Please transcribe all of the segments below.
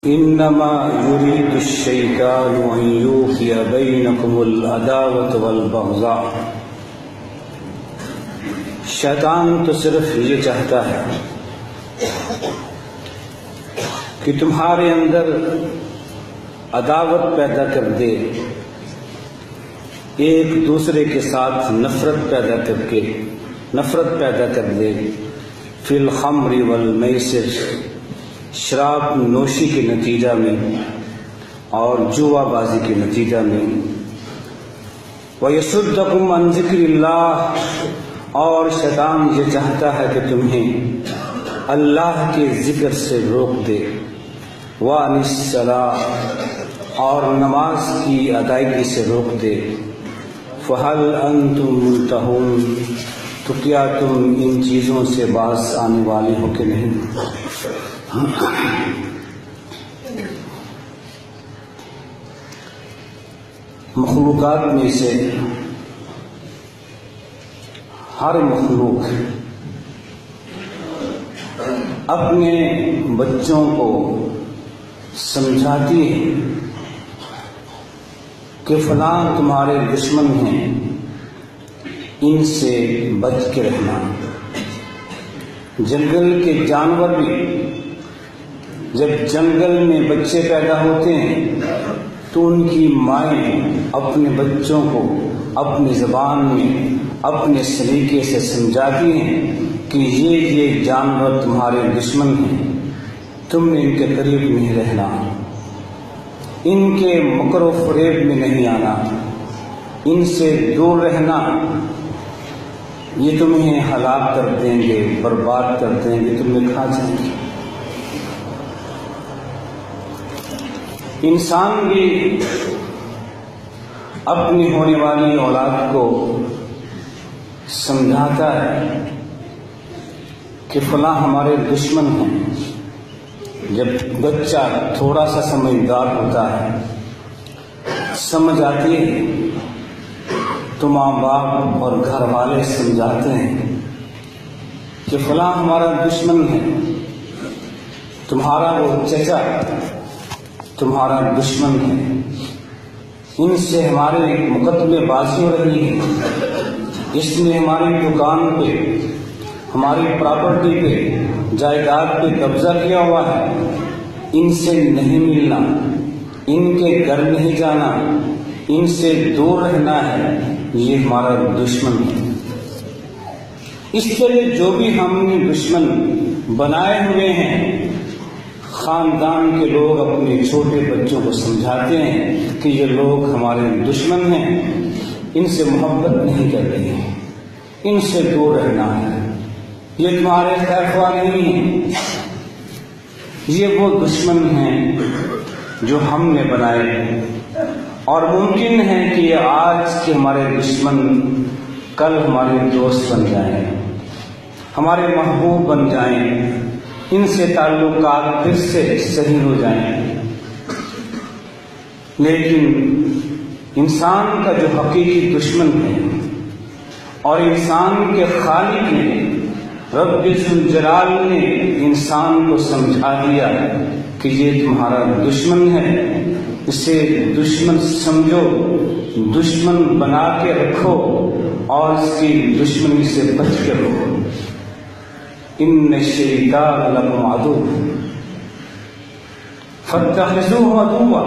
انما يريد الشيطان ان يوقع بينكم العداوة والبغضاء۔ شیطان تو صرف یہ چاہتا ہے کہ تمہارے اندر عداوت پیدا کر دے، ایک دوسرے کے ساتھ نفرت پیدا کر دے، فی الخمر والمیسر، شراب نوشی کے نتیجہ میں اور جوا بازی کے نتیجہ میں، وَيَصُدَّكُمْ عَنْ ذِكْرِ اللَّهِ، اور شیطان یہ چاہتا ہے کہ تمہیں اللہ کے ذکر سے روک دے، وَعَنِ الصَّلَاةِ، اور نماز کی ادائیگی سے روک دے، فَهَلْ أَنْتُمْ مُنْتَهُونَ، تو کیا تم ان چیزوں سے باز آنے والے ہو کہ نہیں؟ مخلوقات میں سے ہر مخلوق اپنے بچوں کو سمجھاتی ہے کہ فلاں تمہارے دشمن ہیں، ان سے بچ کے رہنا۔ جنگل کے جانور بھی جب جنگل میں بچے پیدا ہوتے ہیں تو ان کی مائیں اپنے بچوں کو اپنی زبان میں اپنے سلیقے سے سمجھاتی ہیں کہ یہ جانور تمہارے دشمن ہیں، تم نے ان کے قریب نہیں رہنا، ان کے مکر و فریب میں نہیں آنا، ان سے دور رہنا، یہ تمہیں ہلاک کر دیں گے، برباد کر دیں گے، تمہیں کھا جائیں گے۔ انسان بھی اپنی ہونے والی اولاد کو سمجھاتا ہے کہ فلاں ہمارے دشمن ہیں۔ جب بچہ تھوڑا سا سمجھدار ہوتا ہے، سمجھ آتی ہے، تو ماں باپ اور گھر والے سمجھاتے ہیں کہ فلاں ہمارا دشمن ہے، تمہارا وہ چچا تمہارا دشمن ہے، ان سے ہمارے مقدمے بازی ہو رہی ہے، اس نے ہماری دکان پہ، ہماری پراپرٹی پہ، جائیداد پہ قبضہ کیا ہوا ہے، ان سے نہیں ملنا، ان کے گھر نہیں جانا، ان سے دور رہنا ہے، یہ ہمارا دشمن ہے۔ اس طرح جو بھی ہم نے دشمن بنائے ہوئے ہیں، خاندان کے لوگ اپنے چھوٹے بچوں کو سمجھاتے ہیں کہ یہ لوگ ہمارے دشمن ہیں، ان سے محبت نہیں کرتے ہیں، ان سے دور رہنا ہے، یہ تمہارے خیر خواہ نہیں ہیں، یہ وہ دشمن ہیں جو ہم نے بنائے، اور ممکن ہے کہ آج کے ہمارے دشمن کل ہمارے دوست بن جائیں، ہمارے محبوب بن جائیں، ان سے تعلقات پھر سے صحیح ہو جائیں۔ لیکن انسان کا جو حقیقی دشمن ہے اور انسان کے خالق نے، رب ذوالجلال نے انسان کو سمجھا دیا کہ یہ تمہارا دشمن ہے، اسے دشمن سمجھو، دشمن بنا کے رکھو اور اس کی دشمنی سے بچ کے رہو۔ ان الشیطان لکم عدو فاتخذوہ عدوا۔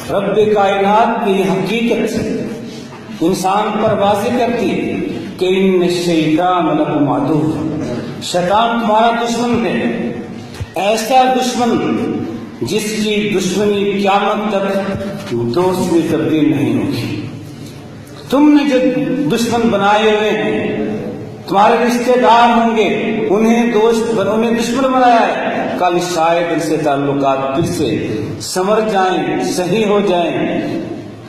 رب کائنات کی حقیقت انسان پر واضح کرتی ہے کہ ان الشیطان لکم عدو، شیطان تمہارا دشمن ہے، ایسا دشمن جس کی دشمنی قیامت تک دوست میں تبدیل نہیں ہوگی۔ تم نے جو دشمن بنائے ہوئے ہیں، تمہارے رشتے دار ہوں گے، انہیں دشمن بنایا ہے، کل شاید ان سے تعلقات پھر سے سنور جائیں، صحیح ہو جائیں۔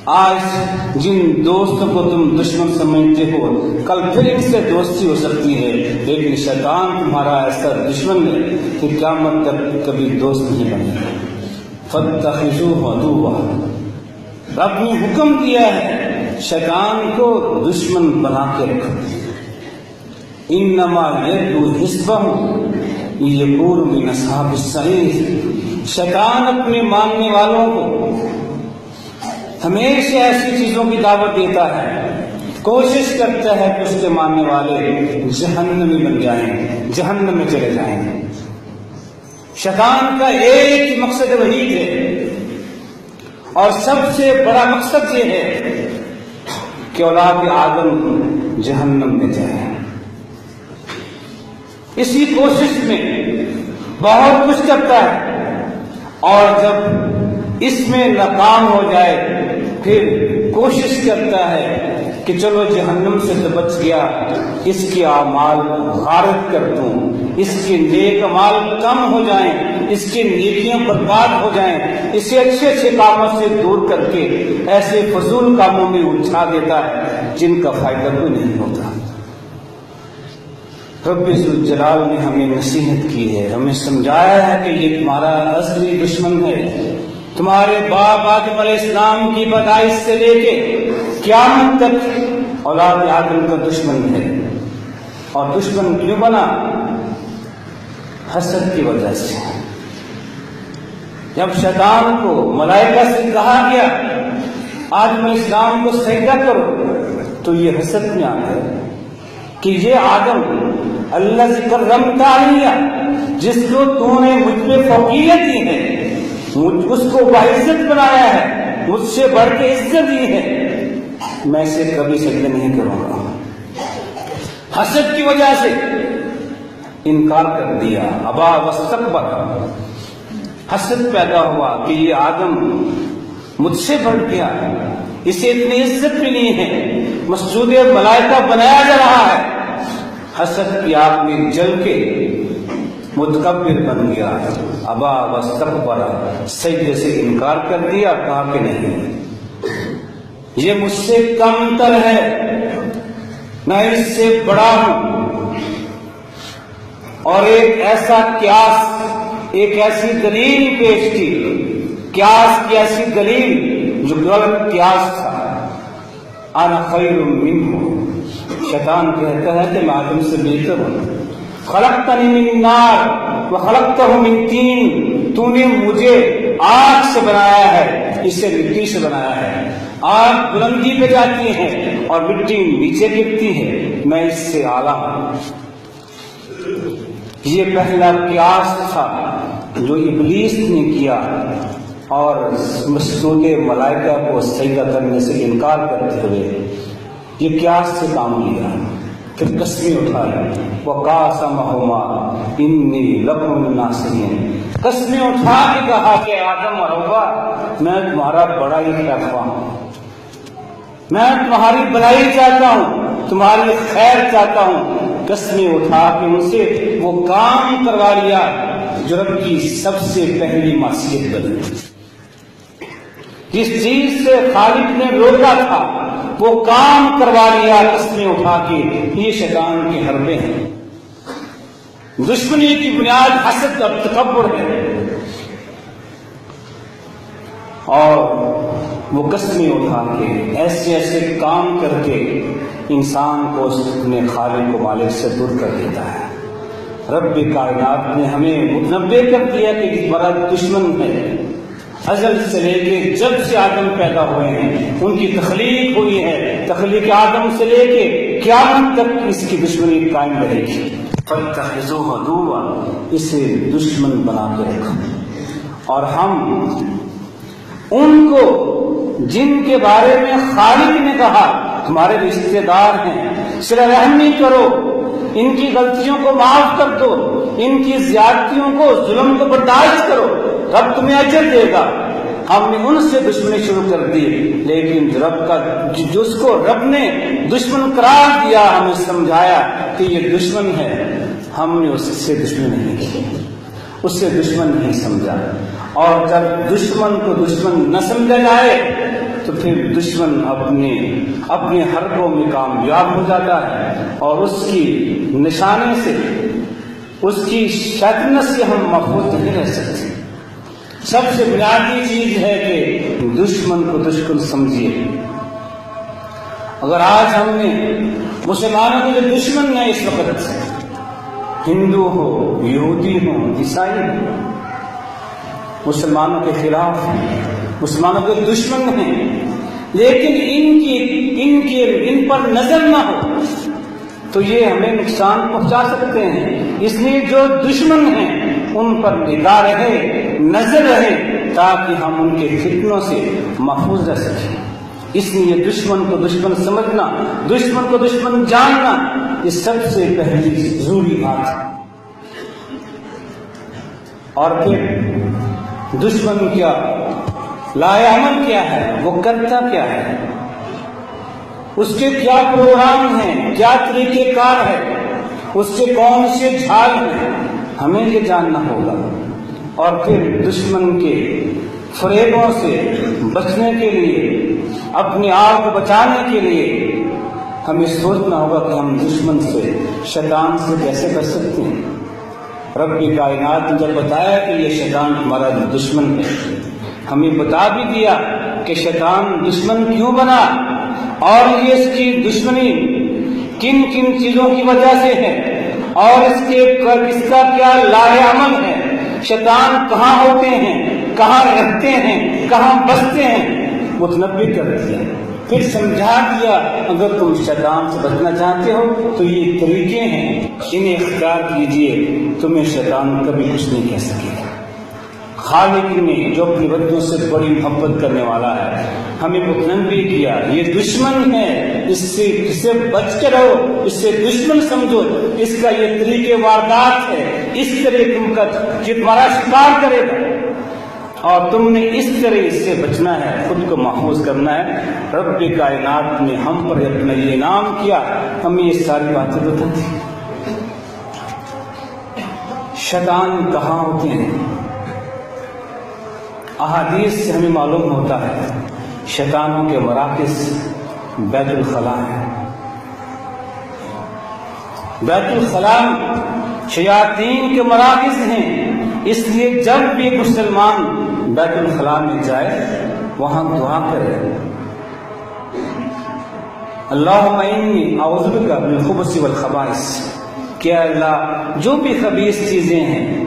آج جن دوستوں کو تم دشمن سمجھتے ہو، کل پھر ان سے دوستی ہو سکتی ہے، لیکن شیطان تمہارا ایسا دشمن ہے کہ قیامت تک کبھی دوست نہیں بنے گا۔ فاتخذوہ عدوا، رب نے حکم دیا ہے شیطان کو دشمن بنا کے رکھو۔ انما یدعو حزبہ لیکونوا من اصحاب السعیر، شیطان اپنے ماننے والوں کو ہمیشہ ایسی چیزوں کی دعوت دیتا ہے، کوشش کرتا ہے کہ اس کے ماننے والے جہنمی بن جائیں، جہنم میں چلے جائیں۔ شیطان کا ایک ہی مقصد وحید ہے، اور سب سے بڑا مقصد یہ ہے کہ اولاد آدم جہنم میں جائے۔ اسی کوشش میں بہت کچھ کرتا ہے، اور جب اس میں ناکام ہو جائے پھر کوشش کرتا ہے کہ چلو جہنم سے تو بچ گیا، اس کے اعمال غارت کر دوں، اس کے نیک اعمال کم ہو جائیں، اس کی نیکیاں برباد ہو جائیں، اسے اچھے اچھے کاموں سے دور کر کے ایسے فضول کاموں میں الجھا دیتا ہے جن کا فائدہ کوئی نہیں ہوتا۔ رب ذوالجلال نے ہمیں نصیحت کی ہے، ہمیں سمجھایا ہے کہ یہ تمہارا اصلی دشمن ہے، تمہارے باپ آدم علیہ السلام کی پیدائش سے لے کے قیامت تک اولاد آدم کا دشمن ہے۔ اور دشمن کیوں بنا؟ حسد کی وجہ سے۔ جب شیطان کو ملائکہ سے کہا گیا آدم علیہ السلام کو سجدہ کرو، تو یہ حسد میں آ گیا کہ یہ آدم اللہ ذکر رمتا علیہ، جس کو تو نے مجھ پہ فوقیت دی ہے، اس کو باعزت بنایا ہے، مجھ سے بڑھ کے عزت دی ہے، میں اسے کبھی سجدہ نہیں کروں گا۔ حسد کی وجہ سے انکار کر دیا، ابا واستکبر، حسد پیدا ہوا کہ یہ آدم مجھ سے بڑھ گیا، اسے اتنی عزت ملی ہے، مسجود ملائکہ بنایا جا رہا ہے۔ حسد کی آگ میں جل کے متکبر بن گیا، ابا واستکبر، سجدے سے انکار کر دیا، کہا کہ نہیں، یہ مجھ سے کم تر ہے، میں اس سے بڑا ہوں۔ اور ایک ایسا قیاس، ایک ایسی دلیل پیش کی، قیاس کی ایسی دلیل جو غلط قیاس تھا، انا خیر منہ، شیطان کہتا ہے کہ میں آدم سے بہتر ہوں، خلقتنی من نار وخلقتہ من طین، تو نے مجھے آگ سے بنایا ہے، اسے مٹی سے بنایا ہے، آگ بلندی پہ جاتی ہے اور مٹی نیچے گرتی ہے، میں اس سے اعلیٰ ہوں۔ یہ پہلا قیاس تھا جو ابلیس نے کیا، اور مسجود ملائکہ کو سجدہ کرنے سے انکار کرتے ہوئے یہ قیاس سے کام لیا، پھر قسمیں اٹھائی، وَقَاسَمَهُمَا إِنِّي لَكُمْ مِنَ النَّاصِحِينَ، قسمیں اٹھا کے کہا کہ آدم اور حوا، میں تمہارا بڑا ہی خواہ ہوں، میں تمہاری بھلائی چاہتا ہوں، تمہاری خیر چاہتا ہوں۔ قسمیں اٹھا کے ان سے وہ کام کروا لیا جو رب کی سب سے پہلی معصیت بنی، جس چیز سے خالق نے روکا تھا وہ کام کروا لیا قسمیں اٹھا کے۔ یہ شیطان کے حربے ہیں، دشمنی کی بنیاد حسد اور تکبر ہے، اور وہ قسمیں اٹھا کے ایسے ایسے کام کر کے انسان کو اپنے خالق و مالک سے دور کر دیتا ہے۔ رب کائنات نے ہمیں متنبع کر دیا کہ ہمارا دشمن ہے، ازل سے لے کے جب سے آدم پیدا ہوئے ہیں ان کی تخلیق ہوئی ہے، تخلیق آدم سے لے کے قیامت تک اس کی دشمنی قائم رہے گی۔ فَاتَّخِذُوهُ عَدُوًّا، اسے دشمن بنا کے رکھو۔ اور ہم ان کو جن کے بارے میں خالق نے کہا تمہارے رشتے دار ہیں، صلہ رحمی کرو، ان کی غلطیوں کو معاف کر دو، ان کی زیادتیوں کو، ظلم کو برداشت کرو، رب تمہیں اجر دے گا۔ ہم نے ان سے دشمنی شروع کر دی، لیکن رب کا جس کو رب نے دشمن قرار دیا، ہمیں سمجھایا کہ یہ دشمن ہے، ہم نے اس سے دشمن نہیں کی، اس سے دشمن نہیں سمجھا۔ اور جب دشمن کو دشمن نہ سمجھا جائے تو پھر دشمن اپنے حربوں میں کامیاب ہو جاتا ہے، اور اس کی نشانے سے، اس کی شیطنت سے ہم محفوظ نہیں رہ سکتے۔ سب سے بنیادی چیز ہے کہ دشمن کو دشمن سمجھیے۔ اگر آج ہم نے مسلمانوں کے جو دشمن ہیں اس وقت، ہندو ہو، یہودی ہو، عیسائی ہو، مسلمانوں کے خلاف ہیں، مسلمانوں کے دشمن ہیں، لیکن ان پر نظر نہ ہو تو یہ ہمیں نقصان پہنچا سکتے ہیں۔ اس لیے جو دشمن ہیں ان پر نگاہ رہے، نظر رہے، تاکہ ہم ان کے فتنوں سے محفوظ رہ سکیں۔ اس لیے دشمن کو دشمن سمجھنا، دشمن کو دشمن جاننا، یہ سب سے پہلی ضروری بات ہے۔ اور پھر دشمن کیا لائے عمل کیا ہے، وہ کرتا کیا ہے، اس کے کیا پروگرام ہیں، کیا طریقہ کار ہے، اس کے کون سے جھاگ ہیں، ہمیں یہ جاننا ہوگا۔ اور پھر دشمن کے فریبوں سے بچنے کے لیے، اپنے آپ کو بچانے کے لیے ہمیں سوچنا ہوگا کہ ہم دشمن سے، شیطان سے کیسے بچ سکتے ہیں۔ رب کائنات نے جب بتایا کہ یہ شیطان ہمارا دشمن ہے، ہمیں بتا بھی دیا کہ شیطان دشمن کیوں بنا اور یہ اس کی دشمنی کن کن چیزوں کی وجہ سے ہے، اور اس کا کیا لائے عمل ہے، شیطان کہاں ہوتے ہیں، کہاں رہتے ہیں، کہاں بستے ہیں، متنبع کر دیا، پھر سمجھا دیا اگر تم شیطان سے بچنا چاہتے ہو تو یہ طریقے ہیں، انہیں اختیار کیجئے، تمہیں شیطان کبھی کچھ نہیں کہہ سکے گا۔ خالق نے جو اپنی بندوں سے بڑی محبت کرنے والا ہے ہمیں متنبع کیا، یہ دشمن ہے، اس سے بچ کے رہو، اس سے دشمن سمجھو، اس کا یہ طریقے واردات ہے، اس طرح تم کا تمہارا شکار کرے گا اور تم نے اس طرح اس سے بچنا ہے، خود کو محفوظ کرنا ہے۔ رب کائنات نے ہم پر اپنا یہ انعام کیا، ہمیں یہ ساری باتیں بتا دی۔ شیطان کہاں ہوتے ہیں؟ احادیث سے ہمیں معلوم ہوتا ہے شیطانوں کے مراکز بیت الخلاء ہے۔ بیت الخلاء شیاطین کے مراکز ہیں، اس لیے جب بھی مسلمان بیت الخلاء میں جائے وہاں دعا کرے، اللہم انی اعوذ بک من الخبث والخبائث، کہ اللہ جو بھی خبیث چیزیں ہیں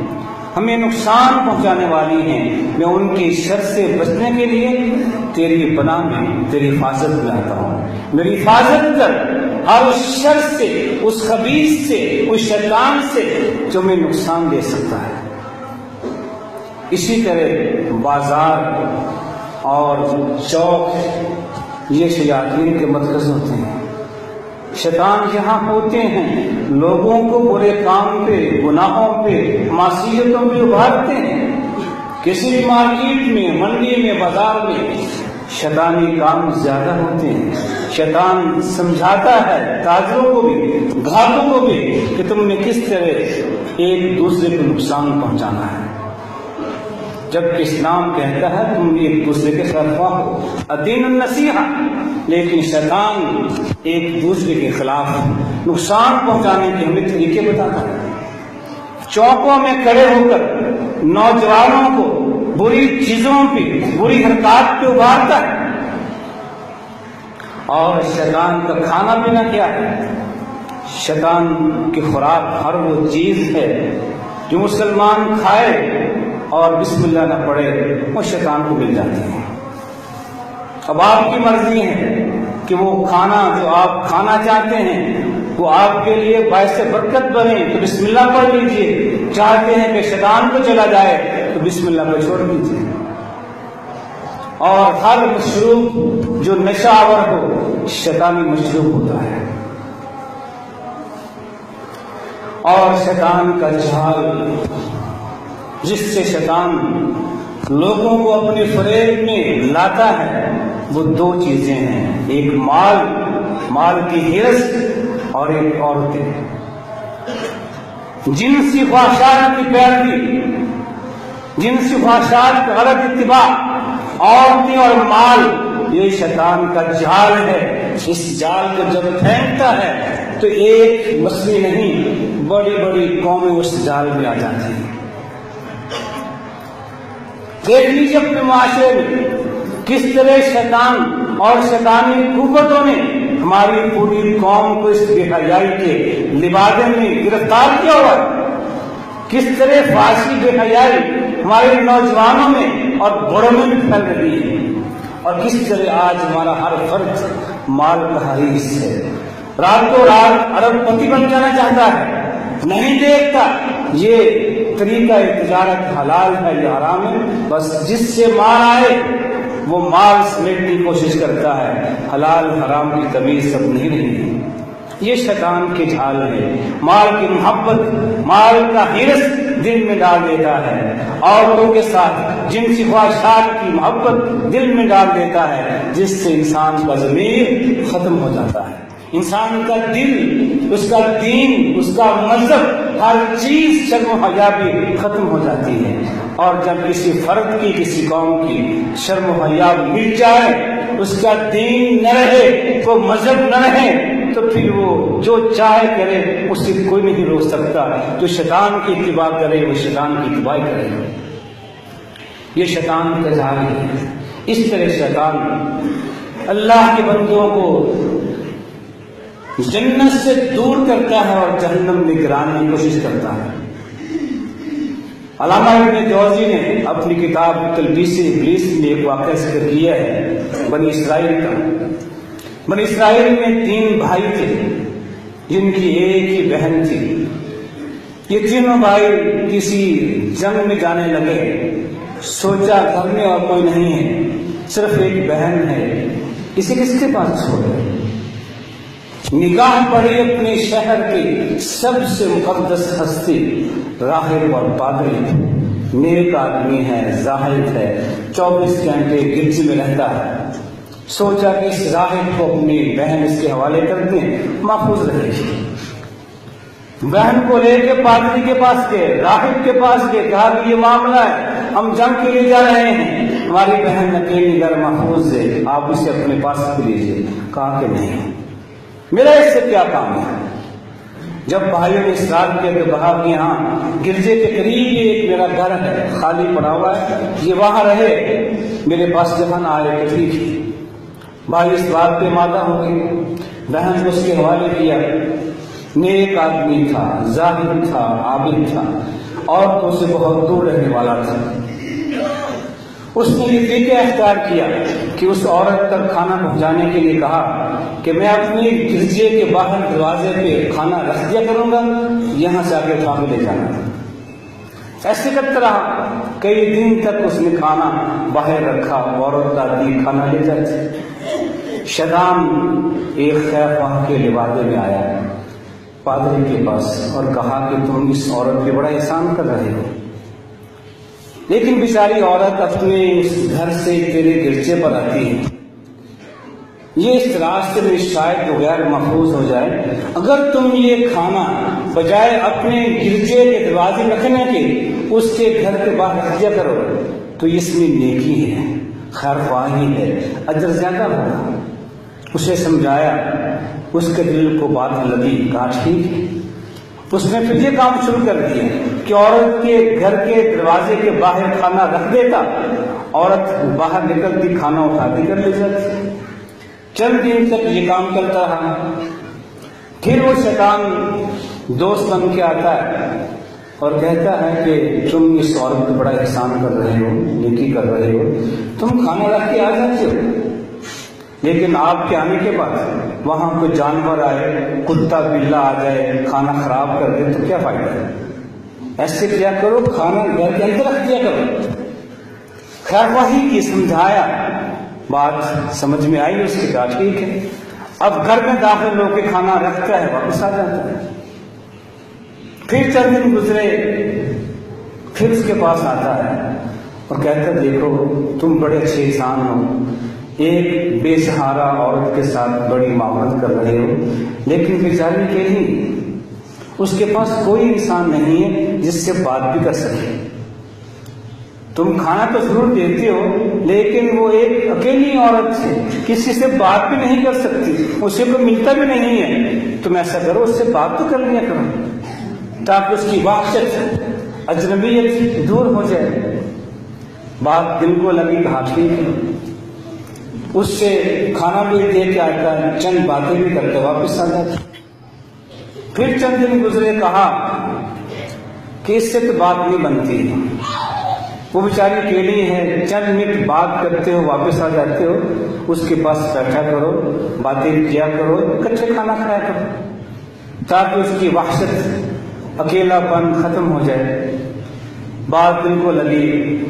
ہمیں نقصان پہنچانے والی ہیں، میں ان کی شر سے بچنے کے لیے تیری پناہ میں، تیری حفاظت میں آتا ہوں، میری حفاظت کر ہر اس شر سے، اس خبیث سے، اس شیطان سے جو میں نقصان دے سکتا ہے۔ اسی طرح بازار اور چوک یہ شیاطین کے مرکز ہوتے ہیں، شیطان یہاں ہوتے ہیں، لوگوں کو برے کام پہ، گناہوں پہ، معصیتوں پہ ابھارتے ہیں۔ کسی بھی مارکیٹ میں، منڈی میں، بازار میں شیطانی کام زیادہ ہوتے ہیں۔ شیطان سمجھاتا ہے تاجروں کو بھی، گاہکوں کو بھی کہ تم نے کس طرح ایک دوسرے کو نقصان پہنچانا ہے، جبکہ اسلام کہتا ہے تم ایک دوسرے کے خلاف ہو، الدین النصیحہ، لیکن شیطان ایک دوسرے کے خلاف نقصان پہنچانے کے ہمیں طریقے بتاتا ہے۔ چوکوں میں کھڑے ہو کر نوجوانوں کو بری چیزوں پہ، بری حرکات پہ ابھارتا ہے۔ اور شیطان کا کھانا پینا کیا ہے؟ شیطان کی خوراک ہر وہ چیز ہے جو مسلمان کھائے اور بسم اللہ نہ پڑھے وہ شیطان کو مل جاتی ہے۔ اب آپ کی مرضی ہے کہ وہ کھانا جو آپ کھانا چاہتے ہیں وہ آپ کے لیے باعث برکت بنے تو بسم اللہ پڑھ لیجئے، چاہتے ہیں کہ شیطان کو چلا جائے تو بسم اللہ کو چھوڑ دیجئے۔ اور ہر مشروب جو نشہ آور ہو شیطانی مشروب ہوتا ہے، اور شیطان کا جال جس سے شیطان لوگوں کو اپنے فریب میں لاتا ہے وہ دو چیزیں ہیں، ایک مال کی ہرس اور ایک عورتیں، جنسی خواہشات کی پیروی، جنسی خواہشات کا غلط اتباع، عورتیں اور مال، یہ شیطان کا جال ہے۔ اس جال کو جب پھینکتا ہے تو ایک مسئلہ نہیں، بڑی بڑی قومیں اس جال میں آ جاتی ہیں۔ دیکھ لیجیے اپنے معاشرے میں کس طرح شیطان اور شیطانی قوتوں نے ہماری پوری قوم کو اس بے حیائی کے لبادے میں گرفتار کیا ہوا ہے، کس طرح فحاشی بے حیائی ہمارے نوجوانوں میں اور بڑوں میں بھی پھیل رہی ہے، اور کس طرح آج ہمارا ہر فرد مال کا حریص ہے، راتوں رات ارب پتی بن جانا چاہتا ہے، نہیں دیکھتا یہ طریقہ تجارت حلال ہے یا حرام ہے، بس جس سے مال آئے وہ مال سمیٹنے کی کوشش کرتا ہے، حلال حرام کی تمیز سب نہیں رہی۔ یہ شیطان کے جھال ہے، مال کی محبت، مال کا حرص دل میں ڈال دیتا ہے، عورتوں کے ساتھ جنسی خواہشات کی محبت دل میں ڈال دیتا ہے، جس سے انسان کا ضمیر ختم ہو جاتا ہے، انسان کا دل، اس کا دین، اس کا مذہب، ہر چیز شرم و حیا بھی ختم ہو جاتی ہے۔ اور جب کسی فرد کی، کسی قوم کی شرم و حیا مل جائے، اس کا دین نہ رہے، وہ مذہب نہ رہے، تو پھر وہ جو چاہے کرے، اس سے کوئی نہیں روک سکتا۔ جو شیطان کی اتباع کرے وہ شیطان کی اتباع کرے، یہ شیطان کا جال ہے۔ اس طرح شیطان اللہ کے بندوں کو جنت سے دور کرتا ہے اور جہنم میں گرانے کی کوشش کرتا ہے۔ علامہ ابن جوزی نے اپنی کتاب تلبیس ابلیس میں ایک واقعہ ذکر کیا ہے بنی اسرائیل کا۔ بنی اسرائیل میں 3 بھائی تھے جن کی ایک ہی بہن تھی۔ یہ تینوں بھائی کسی جنگ میں جانے لگے، سوچا گھر میں اور کوئی نہیں ہے، صرف ایک بہن ہے، اسے کس کے پاس چھوڑے؟ نگاہ پڑی اپنے شہر کی سب سے مقدس ہستی راہب اور پادری، نیک آدمی ہے، زاہد ہے، 24 گھنٹے گرجی میں رہتا ہے۔ سوچا کہ اس راہب کو اپنی بہن اس کے حوالے کر دیں، محفوظ رہے گی۔ بہن کو لے کے پادری کے پاس گئے، راہب کے پاس گئے، کہا کہ یہ معاملہ ہے، ہم جنگ کے لیے جا رہے ہیں، ہماری بہن اکیلی گھر محفوظ ہے، آپ اسے اپنے پاس لیجیے۔ کہا کہ نہیں، میرا اس سے کیا کام ہے؟ جب بھائیوں نے اصرار کیا کہ کہا کہ ہاں گرجے کے قریب یہ ایک میرا گھر ہے، خالی پڑا ہوا ہے، یہ وہاں رہے، میرے پاس جہاں نہ آئے کہ ٹھیک ہے۔ بھائی اس بات پہ مادہ ہو گئے، بہن کو اس کے حوالے کیا۔ نیک آدمی تھا، زاہد تھا، عابد تھا، عورتوں سے بہت دور رہنے والا تھا۔ اس نے یہ طریقہ اختیار کیا کہ اس عورت تک کھانا پہنچانے کے لیے کہا کہ میں اپنی گرجے کے باہر دروازے پہ کھانا رکھ دیا کروں گا، یہاں سے آگے اٹھا کے لے جانا۔ ایسے کرتا رہا، کئی دن تک اس نے کھانا باہر رکھا، عورت آتی کھانا لے جاتی۔ شیطان ایک خیر خواہ کے لبادے میں آیا پادری کے پاس اور کہا کہ تم اس عورت پہ بڑا احسان کر رہے ہو، لیکن بیچاری عورت اپنے اس گھر سے تیرے گرجے پر آتی ہے، یہ اس راستے میں شاید غیر محفوظ ہو جائے، اگر تم یہ کھانا بجائے اپنے گرجے کے دروازے رکھنے کے اس کے گھر کے باہر رکھ دیا کرو تو اس میں نیکی ہے، خیر خواہی ہے، اجر زیادہ ہوگا۔ اسے سمجھایا، اس کے دل کو بات لگی، کہا ٹھیک ہے۔ اس نے پھر یہ کام شروع کر دیا کہ عورت کے گھر کے دروازے کے باہر کھانا رکھ دیتا، عورت باہر نکلتی کھانا اٹھاتی کر لے جاتی۔ چند دن تک یہ کام کرتا رہا، پھر وہ شیطان دوست بن کے آتا ہے اور کہتا ہے کہ تم اس عورت کو بڑا احسان کر رہے ہو، نیکی کر رہے ہو، تم کھانا رکھ کے آ جاتے ہو، لیکن آپ کے آنے کے بعد وہاں کوئی جانور آئے، کتا بلا آ جائے، کھانا خراب کر دے تو کیا فائدہ ہے؟ ایسے کیا کرو، کھانا گھر کے اندر رکھ دیا کرو۔ خیر خواہی کی، سمجھایا، بات سمجھ میں آئی، اس کی کہا ٹھیک ہے۔ اب گھر میں داخل ہو کے کھانا رکھتا ہے، واپس آ جاتا ہے۔ پھر چند دن گزرے، پھر اس کے پاس آتا ہے اور کہتا ہے دیکھو تم بڑے اچھے انسان ہو، ایک بے سہارا عورت کے ساتھ بڑی معاملت کر رہے ہو، لیکن بیچاری کے نہیں، اس کے پاس کوئی انسان نہیں ہے جس سے بات بھی کر سکے۔ تم کھانا تو ضرور دیتے ہو، لیکن وہ ایک اکیلی عورت ہے، کسی سے بات بھی نہیں کر سکتی، اسے کوئی ملتا بھی نہیں ہے۔ تم ایسا کرو، اس سے بات تو کر لیا کرو تاکہ اس کی وحشت، اجنبیت دور ہو جائے۔ بات دل کو لگی، کہا ٹھیک ہے۔ اس سے کھانا بھی دے کے آتا ہے، چند باتیں بھی کرتے، واپس آ جاتا۔ پھر چند دن گزرے، کہا کہ اس سے تو بات نہیں بنتی، وہ بیچاری اکیلی ہے، چند منٹ بات کرتے ہو واپس آ جاتے ہو، اس کے پاس بیٹھا کرو، باتیں کیا کرو، اکٹھے کھانا کھایا کرو تاکہ اس کی وحشت، اکیلا پن ختم ہو جائے۔ بات دل کو لگی،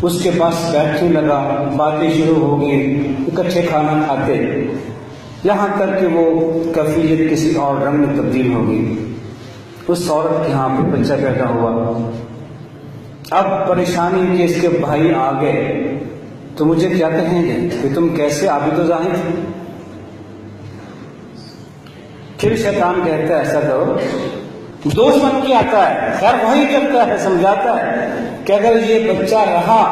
اس کے پاس بیٹھنے لگا، باتیں شروع ہو گئی، اکٹھے کھانا کھاتے، یہاں تک کہ وہ کیفیت کسی اور رنگ میں تبدیل ہو گئی۔ اس عورت کے ہاں پہ بچہ پیدا ہوا۔ اب پریشانی کہ اس کے بھائی آ گئے تو مجھے کیا کہیں گے کہ تم کیسے عابد و زاہد تھے؟ پھر شیطان کہتا ہے ایسا کرو، دوست بن کے آتا ہے، خیر وہی کرتا ہے، سمجھاتا ہے کہ اگر یہ بچہ رہا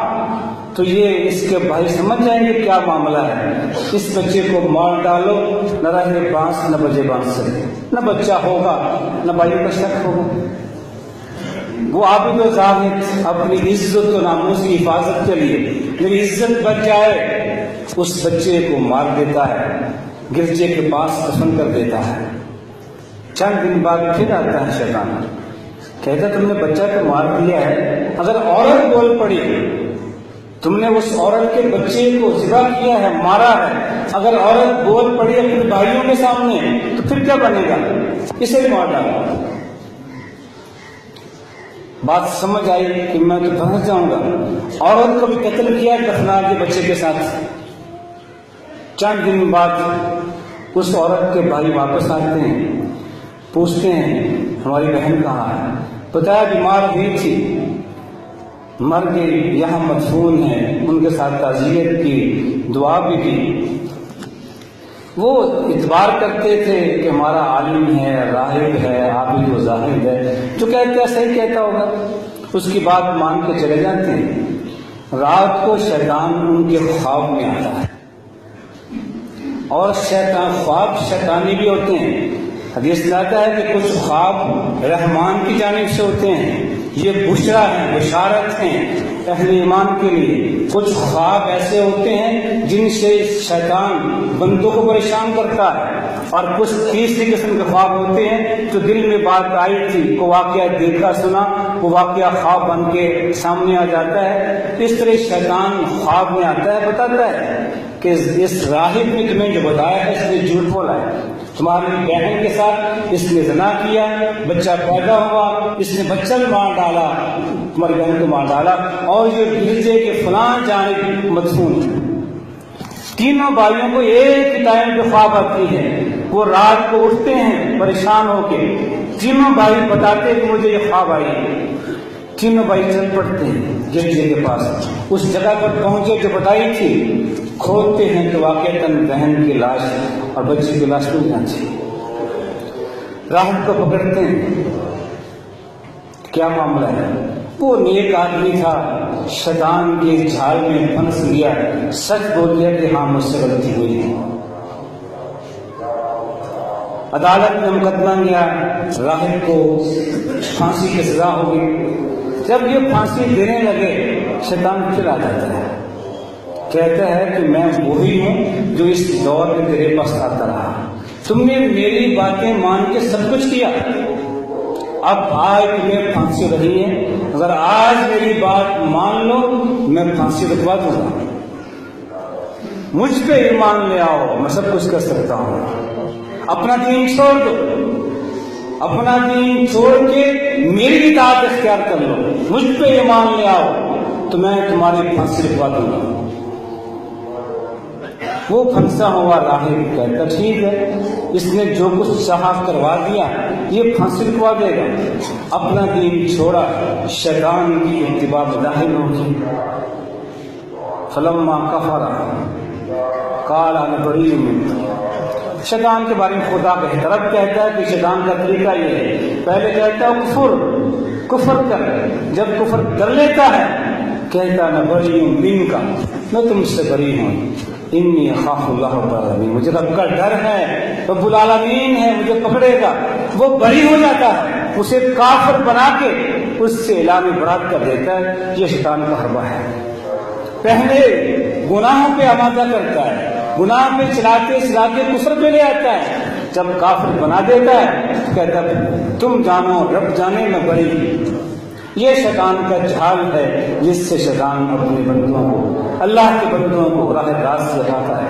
تو یہ اس کے بھائی سمجھ جائیں گے کیا معاملہ ہے، اس بچے کو مار ڈالو، نہ رہے بانس نہ بجے بانس سے، نہ بچہ ہوگا نہ بھائی کا شک ہوگا۔ وہ عابد و زاہد اپنی عزت و ناموس کی حفاظت کے لیے میری عزت بچ جائے اس بچے کو مار دیتا ہے، گرجے کے پاس دفن کر دیتا ہے۔ چند دن بعد پھر آتا ہے شیطان، کہتا تم نے بچہ کو مار دیا ہے، اگر عورت بول پڑی، تم نے اس عورت کے بچے کو ذبح کیا ہے، مارا ہے، اگر عورت بول پڑی اپنے بھائیوں کے سامنے تو پھر کیا بنے گا؟ اسے بھی مار ڈالا۔ بات سمجھ آئی کہ میں تو پھنس جاؤں گا، عورت کو بھی قتل کیا دفنا کے بچے کے ساتھ۔ چند دن بعد اس عورت کے بھائی واپس آتے ہیں، پوچھتے ہیں ہماری بہن کہاں ہے؟ بتایا بیمار ہوئی تھی، مر گئی، یہاں مدفون ہے، ان کے ساتھ تعزیت کی، دعا بھی کی۔ وہ اعتبار کرتے تھے کہ ہمارا عالم ہے، راہب ہے، عابد و زاہد ہے، جو کہتے ہیں صحیح کہتا ہوگا، اس کی بات مان کے چلے جاتے ہیں۔ رات کو شیطان ان کے خواب میں آتا ہے، اور شیطان خواب شیطانی بھی ہوتے ہیں۔ حدیث میں آتا ہے کہ کچھ خواب رحمان کی جانب سے ہوتے ہیں، یہ بشرا ہیں، بشارت ہیں اہل ایمان کے لیے۔ کچھ خواب ایسے ہوتے ہیں جن سے شیطان بندوں کو پریشان کرتا ہے، اور کچھ تیسری قسم کے خواب ہوتے ہیں جو دل میں بات آئی تھی، کو واقعہ دیکھا سنا، وہ واقعہ خواب بن کے سامنے آ جاتا ہے۔ اس طرح شیطان خواب میں آتا ہے، بتاتا ہے کہ اس راہب نے تمہیں جو بتایا ہے اس نے جھوٹ بولا ہے، تمہاری بہن کے ساتھ اس نے زنا کیا، بچہ پیدا ہوا، اس نے بچہ بھی مار ڈالا، تمہاری بہن کو مار ڈالا، اور یہ گرجے کے فلاں جانب مدفون ہے۔ تینوں بھائیوں کو ایک ہی ٹائم پہ خواب آتی ہے، وہ رات کو اٹھتے ہیں پریشان ہو کے، تینوں بھائی بتاتے کہ مجھے یہ خواب آئی ہے۔ تینوں بھائی چل پڑتے ہیں گرجے کے پاس، اس جگہ پر پہنچے جو بتائی تھی، کھودتے ہیں تو واقعتاً بہن کی لاش اور بچے کی لاش مل جاتی ہے۔ راہب کو پکڑتے ہیں، کیا معاملہ ہے؟ وہ نیک آدمی تھا، شیطان کے جھال میں پھنس گیا، سچ بول دیا کہ ہاں مجھ سے غلطی ہوئی ہے۔ عدالت میں مقدمہ گیا، راہب کو پھانسی کی سزا ہو گئی۔ جب یہ پھانسی دینے لگے، شیطان پھر آ جاتا ہے، کہتا ہے کہ میں وہی ہوں جو اس دور میں تیرے پاس آتا رہا، تم نے میری باتیں مان کے سب کچھ کیا، اب آج تمہیں پھانسی رہی ہے، اگر آج میری بات مان لو میں پھانسی رکھوا دوں گا، مجھ پہ ایمان لے آؤ، میں سب کچھ کر سکتا ہوں، اپنا دین چھوڑ دو، اپنا دین چھوڑ کے میری اطاعت اختیار کر لو، مجھ پہ ایمان لے آؤ تو میں تمہاری پھانسی رکھوا دوں گا۔ وہ پھنسا ہوا راہب کہتا ٹھیک ہے، اس نے جو کچھ چاہا کروا دیا، یہ پھانسی رکھوا دے گا۔ اپنا دین چھوڑا، شیطان کی اتباع میں داخل ہو گئی۔ فلما کفر قال انا بریء منک، شیطان کے بارے میں خدا بہتر اب کہتا ہے کہ شیطان کا طریقہ یہ ہے، پہلے کہتا ہے کفر کر، جب کفر کر لیتا ہے کہتا انا بریء منک، میں تم سے بری ہوں، انی اخاف اللہ رب العالمین، مجھے رب کا ڈر ہے، رب العالمین ہے، مجھے پکڑے گا۔ وہ بری ہو جاتا ہے، اسے کافر بنا کے اس سے اعلان برات کر دیتا ہے۔ یہ شیطان کا حربہ ہے، پہلے گناہوں پہ آمادہ کرتا ہے، گناہ پہ چلاتے چلاتے کفر پہ لے آتا ہے، جب کافر بنا دیتا ہے تو کہتا ہے تم جانو رب جانے میں بری۔ یہ شیطان کا جھال ہے جس سے شیطان اپنے بندوں کو، اللہ کے بندوں کو راہ راست لگاتا ہے۔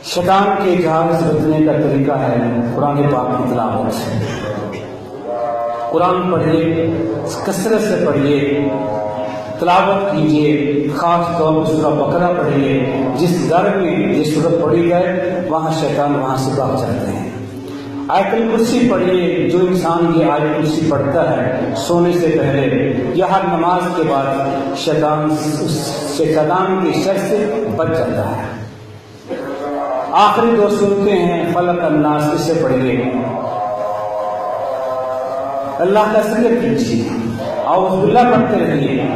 شیطان کے جھال سے بچنے کا طریقہ ہے قرآن پاک کی تلاوت۔ قرآن پڑھیے، کثرت سے پڑھیے، تلاوت کیجیے، خاص طور پر سورہ بقرہ پڑھیے۔ جس گھر میں یہ سورت پڑھی جائے وہاں شیطان وہاں سے بھاگ جاتے ہیں۔ آیت الکرسی پڑھیے، جو انسان یہ آیت الکرسی پڑھتا ہے سونے سے پہلے یا ہر نماز کے بعد شیطان کے شر سے بچ جاتا ہے۔ آخری 2 سورتیں ہیں فلق الناس، اسے پڑھیے، اللہ کا ذکر کیجیے، اعوذ باللہ پڑھتے رہیے۔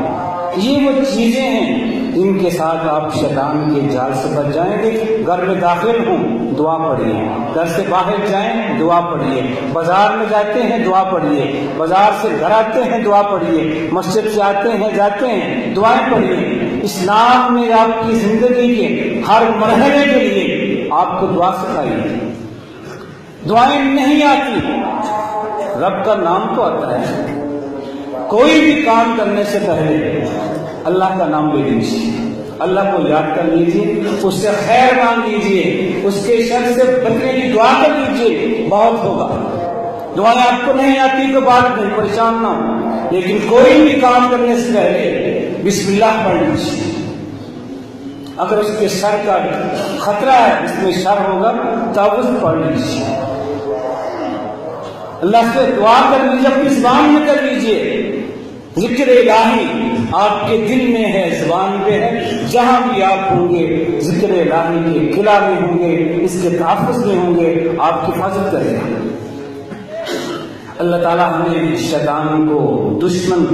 یہ وہ چیزیں ہیں جن کے ساتھ آپ شیطان کے جال سے بچ جائیں گے۔ گھر میں داخل ہوں دعا پڑھیے، گھر سے باہر جائیں دعا پڑھیے، بازار میں جاتے ہیں دعا پڑھیے، بازار سے گھر آتے ہیں دعا پڑھیے، مسجد سے آتے ہیں جاتے ہیں دعائیں پڑھیے۔ اسلام میں آپ کی زندگی کے ہر مرحلے کے لیے آپ کو دعا سکھائی۔ دعائیں نہیں آتی، رب کا نام تو آتا ہے۔ کوئی بھی کام کرنے سے پہلے اللہ کا نام لے لیجیے، اللہ کو یاد کر لیجیے، اس سے خیر مانگ لیجیے، اس کے شر سے بچنے کی دعا کر لیجیے، بہت ہوگا۔ دعائیں آپ کو نہیں آتی تو بات نہیں، پریشان نہ ہو، لیکن کوئی بھی کام کرنے سے پہلے بسم اللہ پڑھ لیجیے۔ اگر اس کے شر کا خطرہ ہے، اس میں شر ہوگا، تعوذ پڑھ لیجیے، اللہ سے دعا کر لیجیے، اپنی زبان میں کر لیجیے۔ ذکر الہی آپ کے دل میں ہے، زبان پہ ہے، جہاں بھی آپ ہوں گے ذکر الہی کے قلعہ میں ہوں گے، اس کے تحفظ میں ہوں گے، آپ کی حفاظت کرے گا۔ اللہ تعالیٰ ہمیں شیطان کو دشمن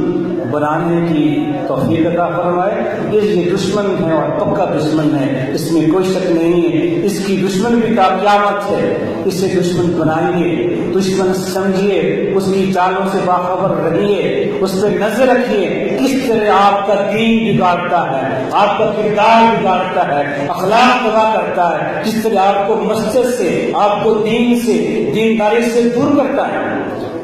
بنانے کی توفیق عطا فرمائے۔ یہ دشمن ہے اور پکا دشمن ہے، اس میں کوئی شک نہیں ہے۔ اس کی دشمن بھی قیامت ہے، اسے دشمن بنائیے، دشمن سمجھیے، اس کی چالوں سے باخبر رہیے، اس پہ نظر رکھیے کس طرح آپ کا دین بگاڑتا ہے، آپ کا کردار بگاڑتا ہے، اخلاق تباہ کرتا ہے، کس طرح آپ کو مسجد سے، آپ کو دین سے، دینداری سے دور کرتا ہے۔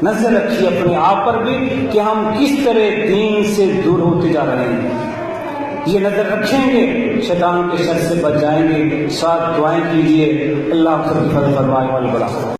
نظر رکھیے اپنے آپ پر بھی کہ ہم کس طرح دین سے دور ہوتے جا رہے ہیں۔ یہ نظر رکھیں گے شیطان کے شر سے بچ جائیں گے۔ ساتھ دعائیں کیجیے، اللہ آپ سب کی فضل فرمائے۔